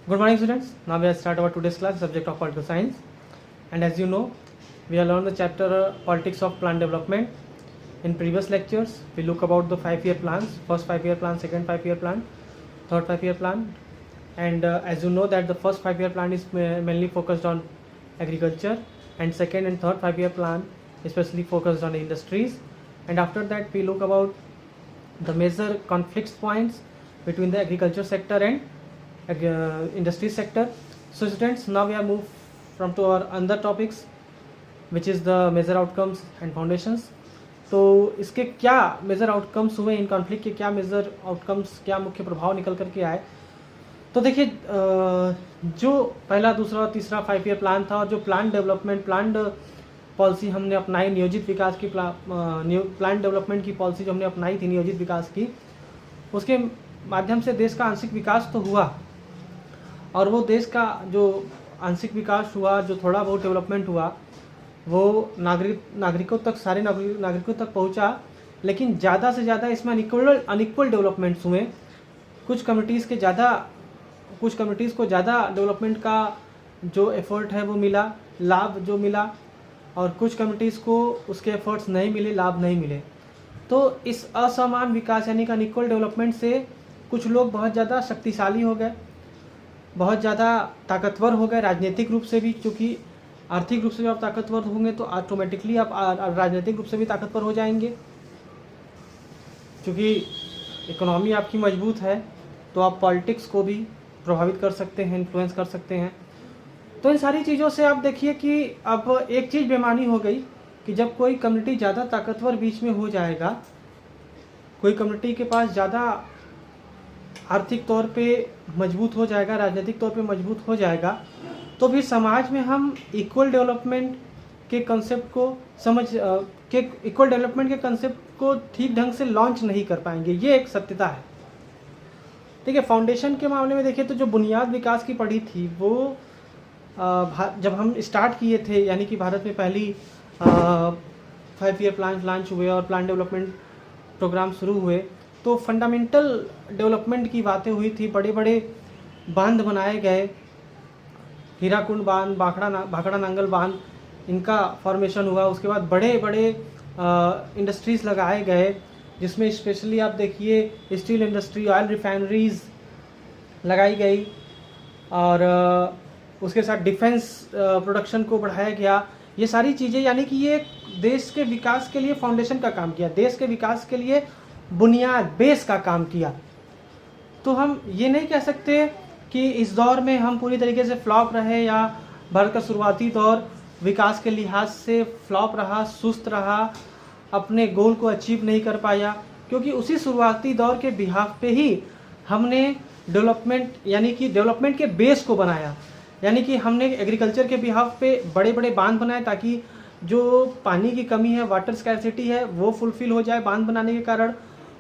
Good morning, students. Now we have start our today's class, subject of political science. And as you know, we have learned the chapter politics of plant development. In previous lectures, we look about the 5-year plans, first 5-year plan, second 5-year plan, third 5-year plan. And as you know that the first 5-year plan is mainly focused on agriculture, and second and third 5-year plan especially focused on industries. And after that, we look about the major conflict points between the agriculture sector and industry sector. So students, now we have moved from to our other topics, which is the major outcomes and foundations. तो इसके क्या major outcomes हुए, in conflict के क्या major outcomes, क्या मुख्य प्रभाव निकल करके आए। तो देखिए, जो पहला, दूसरा, तीसरा 5-year प्लान था और जो प्लान डेवलपमेंट, प्लान पॉलिसी हमने अपनाई, नियोजित विकास की प्लान डेवलपमेंट की पॉलिसी जो हमने अपनाई थी नियोजित विकास की, उसके माध्यम से देश का आंशिक विकास तो हुआ, और वो देश का जो आंशिक विकास हुआ, जो थोड़ा बहुत डेवलपमेंट हुआ, वो नागरिकों तक, सारे नागरिकों तक पहुंचा, लेकिन ज़्यादा से ज़्यादा इसमें अनइक्वल डेवलपमेंट्स हुए। कुछ कम्युनिटीज़ को ज़्यादा डेवलपमेंट का जो एफर्ट है वो मिला, लाभ जो मिला, और कुछ कम्युनिटीज़ को उसके एफर्ट्स नहीं मिले, लाभ नहीं मिले। तो इस असमान विकास यानी कि अनइक्वल डेवलपमेंट से कुछ लोग बहुत ज़्यादा शक्तिशाली हो गए, बहुत ज़्यादा ताकतवर हो गए, राजनीतिक रूप से भी, क्योंकि आर्थिक रूप से जब आप ताकतवर होंगे तो ऑटोमेटिकली आप राजनीतिक रूप से भी ताकतवर हो जाएंगे। क्योंकि इकोनॉमी आपकी मजबूत है तो आप पॉलिटिक्स को भी प्रभावित कर सकते हैं, इन्फ्लुएंस कर सकते हैं। तो इन सारी चीज़ों से आप देखिए कि अब एक चीज़ बेमानी हो गई कि जब कोई कम्युनिटी ज़्यादा ताकतवर बीच में हो जाएगा, कोई कम्युनिटी के पास ज़्यादा आर्थिक तौर पे मजबूत हो जाएगा, राजनीतिक तौर पे मजबूत हो जाएगा, तो फिर समाज में हम इक्वल डेवलपमेंट के कंसेप्ट को ठीक ढंग से लॉन्च नहीं कर पाएंगे। ये एक सत्यता है। ठीक है, फाउंडेशन के मामले में देखिए तो जो बुनियाद विकास की पढ़ी थी वो जब हम स्टार्ट किए थे, यानी कि भारत में पहली 5-year प्लान लॉन्च हुए और प्लान डेवलपमेंट प्रोग्राम शुरू हुए, तो फंडामेंटल डेवलपमेंट की बातें हुई थी। बड़े बड़े बांध बनाए गए, हीराकुंड बांध, भाखड़ा नांगल बांध, इनका फॉर्मेशन हुआ। उसके बाद बड़े बड़े इंडस्ट्रीज़ लगाए गए, जिसमें स्पेशली आप देखिए स्टील इंडस्ट्री, ऑयल रिफाइनरीज लगाई गई, और उसके साथ डिफेंस प्रोडक्शन को बढ़ाया गया। ये सारी चीज़ें, यानी कि ये देश के विकास के लिए फाउंडेशन का काम किया, देश के विकास के लिए बुनियाद, बेस का काम किया। तो हम ये नहीं कह सकते कि इस दौर में हम पूरी तरीके से फ्लॉप रहे, या भारत का शुरुआती दौर विकास के लिहाज से फ्लॉप रहा, सुस्त रहा, अपने गोल को अचीव नहीं कर पाया, क्योंकि उसी शुरुआती दौर के बिहाफ पे ही हमने डेवलपमेंट, यानी कि डेवलपमेंट के बेस को बनाया। यानी कि हमने एग्रीकल्चर के बिहाफ पे बड़े बड़े बांध बनाए, ताकि जो पानी की कमी है, वाटर स्कैरसिटी है, वो फुलफिल हो जाए बांध बनाने के कारण।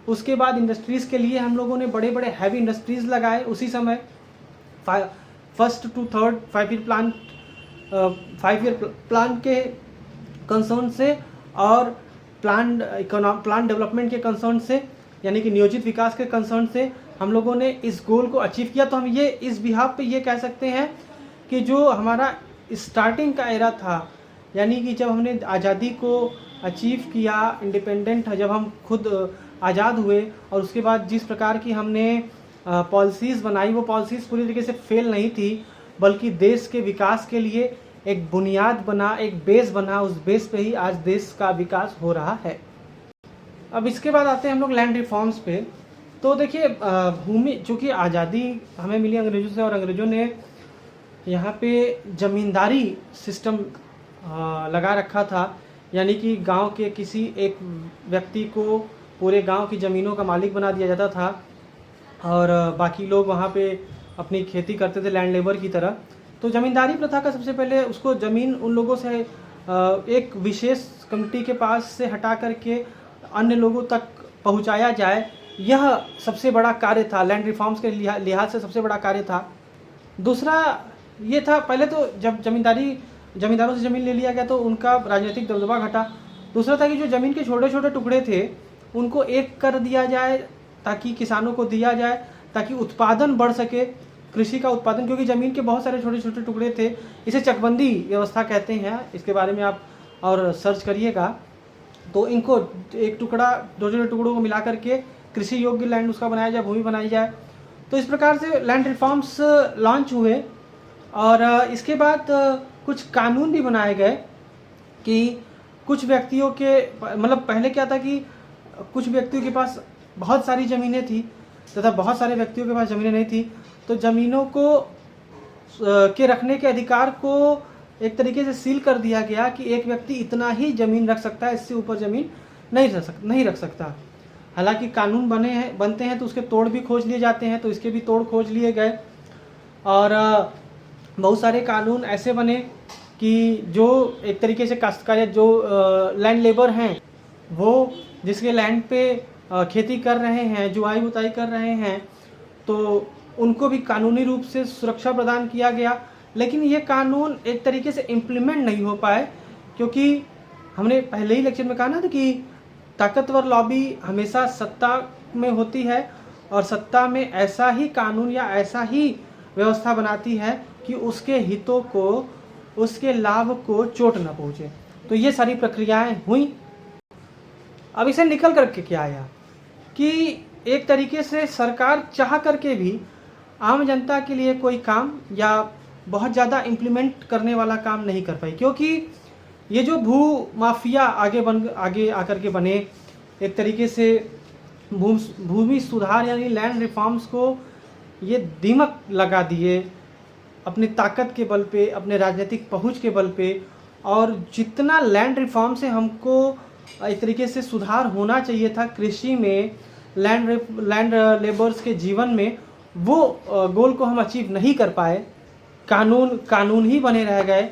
उसके बाद इंडस्ट्रीज़ के लिए हम लोगों ने बड़े बड़े हैवी इंडस्ट्रीज़ लगाए उसी समय, first to third 5-year plan के कंसर्न से और प्लान डेवलपमेंट के कंसर्न से, यानी कि नियोजित विकास के कंसर्न से हम लोगों ने इस गोल को अचीव किया। तो हम ये इस बिहाफ पे ये कह सकते हैं कि जो हमारा स्टार्टिंग का एरा था, यानी कि जब हमने आज़ादी को अचीव किया, इंडिपेंडेंट, जब हम खुद आज़ाद हुए, और उसके बाद जिस प्रकार की हमने पॉलिसीज़ बनाई, वो पॉलिसीज़ पूरी तरीके से फेल नहीं थी, बल्कि देश के विकास के लिए एक बुनियाद बना, एक बेस बना। उस बेस पे ही आज देश का विकास हो रहा है। अब इसके बाद आते हैं हम लोग लैंड रिफॉर्म्स पे। तो देखिए, भूमि, चूँकि आज़ादी हमें मिली अंग्रेज़ों से, और अंग्रेज़ों ने यहाँ पे ज़मींदारी सिस्टम लगा रखा था, यानी कि गांव के किसी एक व्यक्ति को पूरे गांव की ज़मीनों का मालिक बना दिया जाता था, और बाकी लोग वहाँ पे अपनी खेती करते थे लैंड लेबर की तरह। तो ज़मींदारी प्रथा का सबसे पहले उसको ज़मीन उन लोगों से एक विशेष कमिटी के पास से हटा करके अन्य लोगों तक पहुँचाया जाए, यह सबसे बड़ा कार्य था, लैंड रिफॉर्म्स के लिहाज से सबसे बड़ा कार्य था। दूसरा ये था, पहले तो जब ज़मींदारों से ज़मीन ले लिया गया तो उनका राजनीतिक दबदबा घटा। दूसरा था कि जो ज़मीन के छोटे छोटे टुकड़े थे उनको एक कर दिया जाए, ताकि किसानों को दिया जाए, ताकि उत्पादन बढ़ सके, कृषि का उत्पादन, क्योंकि ज़मीन के बहुत सारे छोटे छोटे टुकड़े थे, इसे चकबंदी व्यवस्था कहते हैं, इसके बारे में आप और सर्च करिएगा। तो इनको एक टुकड़ा, दो छोटे टुकड़ों को मिला करके कृषि योग्य लैंड उसका बनाया जाए, भूमि बनाई जाए। तो इस प्रकार से लैंड रिफॉर्म्स लॉन्च हुए और इसके बाद कुछ कानून भी बनाए गए कि कुछ व्यक्तियों के, मतलब पहले क्या था कि कुछ व्यक्तियों के पास बहुत सारी ज़मीनें थी तथा बहुत सारे व्यक्तियों के पास ज़मीनें नहीं थी, तो ज़मीनों को के रखने के अधिकार को एक तरीके से सील कर दिया गया कि एक व्यक्ति इतना ही ज़मीन रख सकता है, इससे ऊपर ज़मीन नहीं रख सकता। हालांकि कानून बनते हैं तो उसके तोड़ भी खोज लिए जाते हैं, तो इसके भी तोड़ खोज लिए गए और बहुत सारे कानून ऐसे बने कि जो एक तरीके से काश्तकार या जो लैंड लेबर हैं, वो जिसके लैंड पे खेती कर रहे हैं, जुआई बुताई कर रहे हैं, तो उनको भी कानूनी रूप से सुरक्षा प्रदान किया गया। लेकिन ये कानून एक तरीके से इम्प्लीमेंट नहीं हो पाए, क्योंकि हमने पहले ही लेक्चर में कहा ना था कि ताकतवर लॉबी हमेशा सत्ता में होती है और सत्ता में ऐसा ही कानून या ऐसा ही व्यवस्था बनाती है कि उसके हितों को, उसके लाभ को चोट न पहुँचे। तो ये सारी प्रक्रियाएं हुई। अब इसे निकल करके क्या आया कि एक तरीके से सरकार चाह करके भी आम जनता के लिए कोई काम या बहुत ज़्यादा इम्प्लीमेंट करने वाला काम नहीं कर पाई, क्योंकि ये जो भू माफिया आगे आकर के बने, एक तरीके से भूमि सुधार यानी लैंड रिफॉर्म्स को ये दीमक लगा दिए अपनी ताकत के बल पे, अपने राजनीतिक पहुंच के बल पे। और जितना लैंड रिफॉर्म से हमको एक तरीके से सुधार होना चाहिए था कृषि में, लैंड लेबर्स के जीवन में, वो गोल को हम अचीव नहीं कर पाए। कानून ही बने रह गए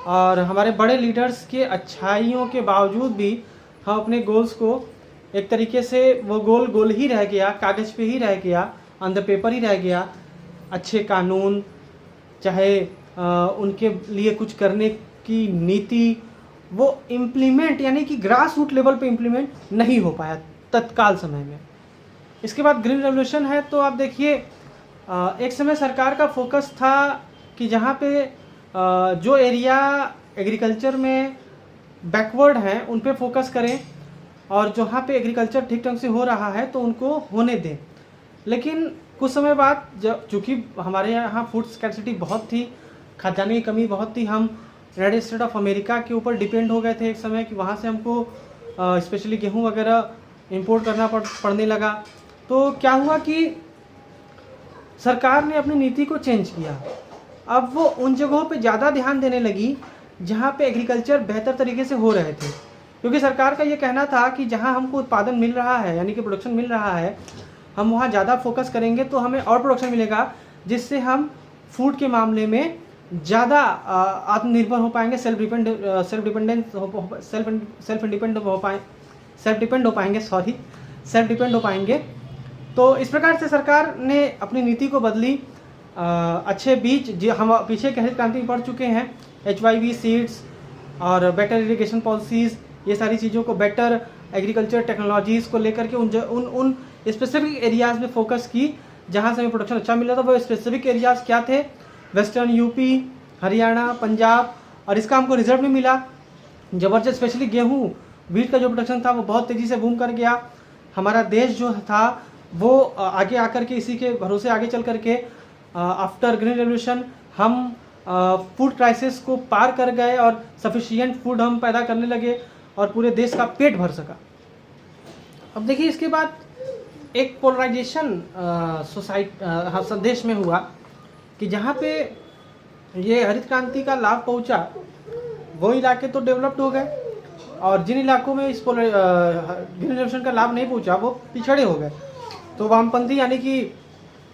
और हमारे बड़े लीडर्स के अच्छाइयों के बावजूद भी हम अपने गोल्स को एक तरीके से, वो गोल ही रह गया, कागज़ पे ही रह गया, ऑन द पेपर ही रह गया। अच्छे कानून, चाहे उनके लिए कुछ करने की नीति, वो इम्प्लीमेंट यानी कि ग्रास रूट लेवल पे इम्प्लीमेंट नहीं हो पाया तत्काल समय में। इसके बाद ग्रीन रेवोल्यूशन है, तो आप देखिए एक समय सरकार का फोकस था कि जहाँ पे जो एरिया एग्रीकल्चर में बैकवर्ड हैं उन पे फोकस करें और जहाँ पे एग्रीकल्चर ठीक ढंग से हो रहा है तो उनको होने दें। लेकिन कुछ समय बाद जब चूँकि हमारे यहाँ फूड स्कैर्सिटी बहुत थी, खाद्यान्न की कमी बहुत थी, हम यूनाइटेड स्टेट ऑफ अमेरिका के ऊपर डिपेंड हो गए थे एक समय कि वहाँ से हमको स्पेशली गेहूँ वगैरह इंपोर्ट करना पड़ने लगा। तो क्या हुआ कि सरकार ने अपनी नीति को चेंज किया। अब वो उन जगहों पे ज़्यादा ध्यान देने लगी जहाँ पे एग्रीकल्चर बेहतर तरीके से हो रहे थे, क्योंकि सरकार का ये कहना था कि जहाँ हमको उत्पादन मिल रहा है यानी कि प्रोडक्शन मिल रहा है, हम वहाँ ज़्यादा फोकस करेंगे तो हमें और प्रोडक्शन मिलेगा, जिससे हम फूड के मामले में ज़्यादा आत्मनिर्भर हो पाएंगे, सेल्फ डिपेंड हो पाएंगे। तो इस प्रकार से सरकार ने अपनी नीति को बदली। अच्छे बीज, जो हम पीछे के हरित क्रांति में पढ़ चुके हैं, HYV सीड्स और बेटर इरिगेशन पॉलिसीज़, ये सारी चीज़ों को, बेटर एग्रीकल्चर टेक्नोलॉजीज़ को लेकर के उन स्पेसिफिक एरियाज़ में फोकस की जहाँ से हमें प्रोडक्शन अच्छा मिल रहा था। वो स्पेसिफिक एरियाज़ क्या थे? वेस्टर्न यूपी, हरियाणा, पंजाब, और इसका हमको रिजल्ट भी मिला ज़बरदस्त। स्पेशली गेहूँ, वीट का जो प्रोडक्शन था वो बहुत तेज़ी से बूम कर गया। हमारा देश जो था वो आगे आकर के इसी के भरोसे आगे चल करके आफ्टर ग्रीन रेवोल्यूशन हम फूड क्राइसिस को पार कर गए और सफिशिएंट फूड हम पैदा करने लगे और पूरे देश का पेट भर सका। अब देखिए इसके बाद एक पोलराइजेशन देश में हुआ कि जहाँ पे ये हरित क्रांति का लाभ पहुँचा वो इलाके तो डेवलप्ड हो गए और जिन इलाकों में इस ग्रीन रेवोल्यूशन का लाभ नहीं पहुँचा वो पिछड़े हो गए। तो वामपंथी यानी कि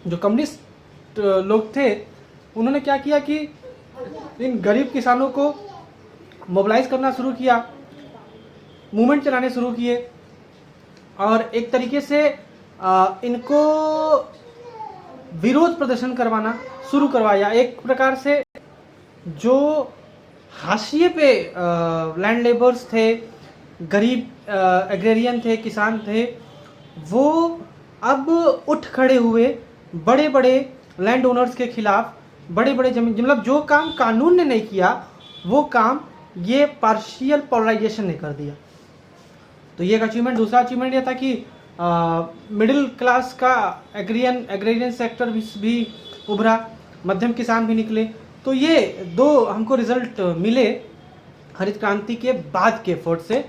जो कम्युनिस्ट लोग थे उन्होंने क्या किया कि इन गरीब किसानों को मोबिलाइज करना शुरू किया, मूवमेंट चलाने शुरू किए और एक तरीके से इनको विरोध प्रदर्शन करवाना शुरू करवाया। एक प्रकार से जो हाशिए पे लैंड लेबर्स थे, गरीब एग्रेरियन थे, किसान थे, वो अब उठ खड़े हुए, बड़े बड़े लैंड ओनर्स के खिलाफ बड़े बड़े जमीन, मतलब जो काम कानून ने नहीं किया वो काम ये पार्शियल पोलराइजेशन ने कर दिया। तो ये एक अचीवमेंट। दूसरा अचीवमेंट ये था कि मिडिल क्लास का एग्रेरियन सेक्टर भी उभरा, मध्यम किसान भी निकले। तो ये दो हमको रिजल्ट मिले हरित क्रांति के बाद के एफर्ट से।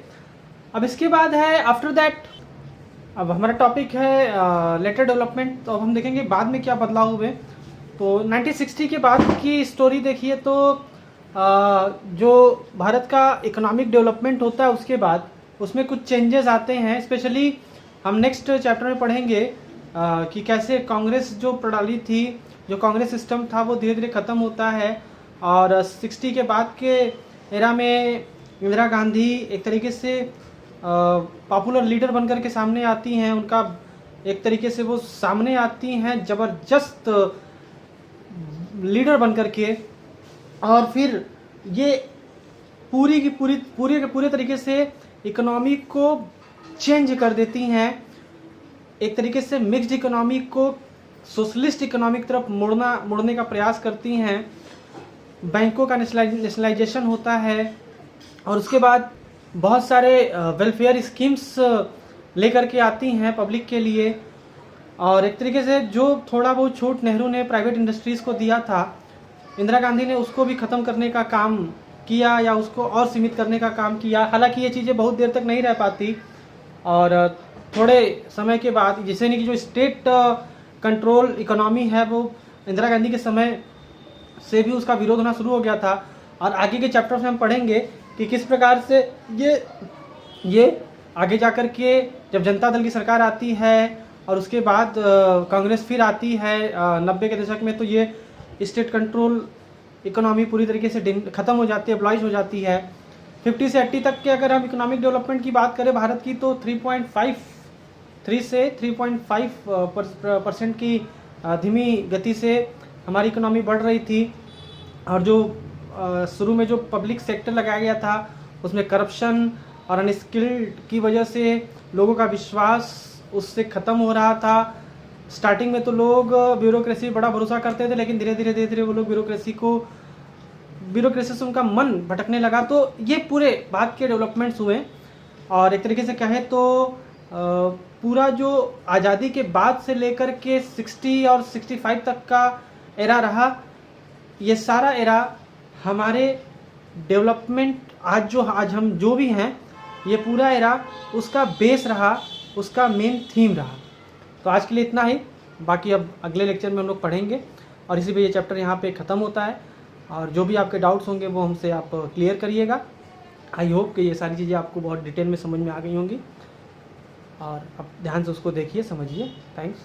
अब इसके बाद है आफ्टर दैट, अब हमारा टॉपिक है लेटर डेवलपमेंट। तो अब हम देखेंगे बाद में क्या बदलाव हुए। तो 1960 के बाद की स्टोरी देखिए तो जो भारत का इकोनॉमिक डेवलपमेंट होता है उसके बाद उसमें कुछ चेंजेस आते हैं। स्पेशली हम नेक्स्ट चैप्टर में पढ़ेंगे कि कैसे कांग्रेस जो प्रणाली थी, जो कांग्रेस सिस्टम था, वो धीरे धीरे ख़त्म होता है। और 60 के बाद के एरा में इंदिरा गांधी एक तरीके से पॉपुलर लीडर बनकर के सामने आती हैं। उनका एक तरीके से वो सामने आती हैं ज़बरदस्त लीडर बनकर के, और फिर ये पूरे तरीके से इकोनॉमी को चेंज कर देती हैं। एक तरीके से मिक्स्ड इकोनॉमी को सोशलिस्ट इकोनॉमी की तरफ मोड़ने का प्रयास करती हैं। बैंकों का नेशनलाइजेशन होता है और उसके बाद बहुत सारे वेलफेयर स्कीम्स लेकर के आती हैं पब्लिक के लिए। और एक तरीके से जो थोड़ा बहुत छूट नेहरू ने प्राइवेट इंडस्ट्रीज़ को दिया था, इंदिरा गांधी ने उसको भी ख़त्म करने का काम किया या उसको और सीमित करने का काम किया। हालांकि ये चीज़ें बहुत देर तक नहीं रह पाती और थोड़े समय के बाद, जैसे नहीं कि जो स्टेट कंट्रोल इकोनॉमी है वो इंदिरा गांधी के समय से भी उसका विरोध होना शुरू हो गया था। और आगे के चैप्टर्स में हम पढ़ेंगे कि किस प्रकार से ये आगे जाकर के जब जनता दल की सरकार आती है और उसके बाद कांग्रेस फिर आती है 90 के दशक में, तो ये स्टेट कंट्रोल इकोनॉमी पूरी तरीके से ख़त्म हो जाती है, एब्लॉइज हो जाती है। 50 से 80 तक के अगर हम इकोनॉमिक डेवलपमेंट की बात करें भारत की, तो 3.53 से 3.5% की धीमी गति से हमारी इकोनॉमी बढ़ रही थी। और जो शुरू में जो पब्लिक सेक्टर लगाया गया था उसमें करप्शन और अनस्किल्ड की वजह से लोगों का विश्वास उससे ख़त्म हो रहा था। स्टार्टिंग में तो लोग ब्यूरोक्रेसी बड़ा भरोसा करते थे, लेकिन धीरे धीरे वो लोग ब्यूरोक्रेसी से उनका मन भटकने लगा। तो ये पूरे बाद के डेवलपमेंट्स हुए। और एक तरीके से कहें तो पूरा जो आज़ादी के बाद से लेकर के 60 और 65 तक का एरा रहा, ये सारा एरा हमारे डेवलपमेंट आज हम जो भी हैं, ये पूरा एरा उसका बेस रहा, उसका मेन थीम रहा। तो आज के लिए इतना ही, बाकी अब अगले लेक्चर में हम लोग पढ़ेंगे। और इसी पे ये चैप्टर यहाँ पे ख़त्म होता है। और जो भी आपके डाउट्स होंगे वो हमसे आप क्लियर करिएगा। आई होप कि ये सारी चीज़ें आपको बहुत डिटेल में समझ में आ गई होंगी और अब ध्यान से उसको देखिए, समझिए। थैंक्स।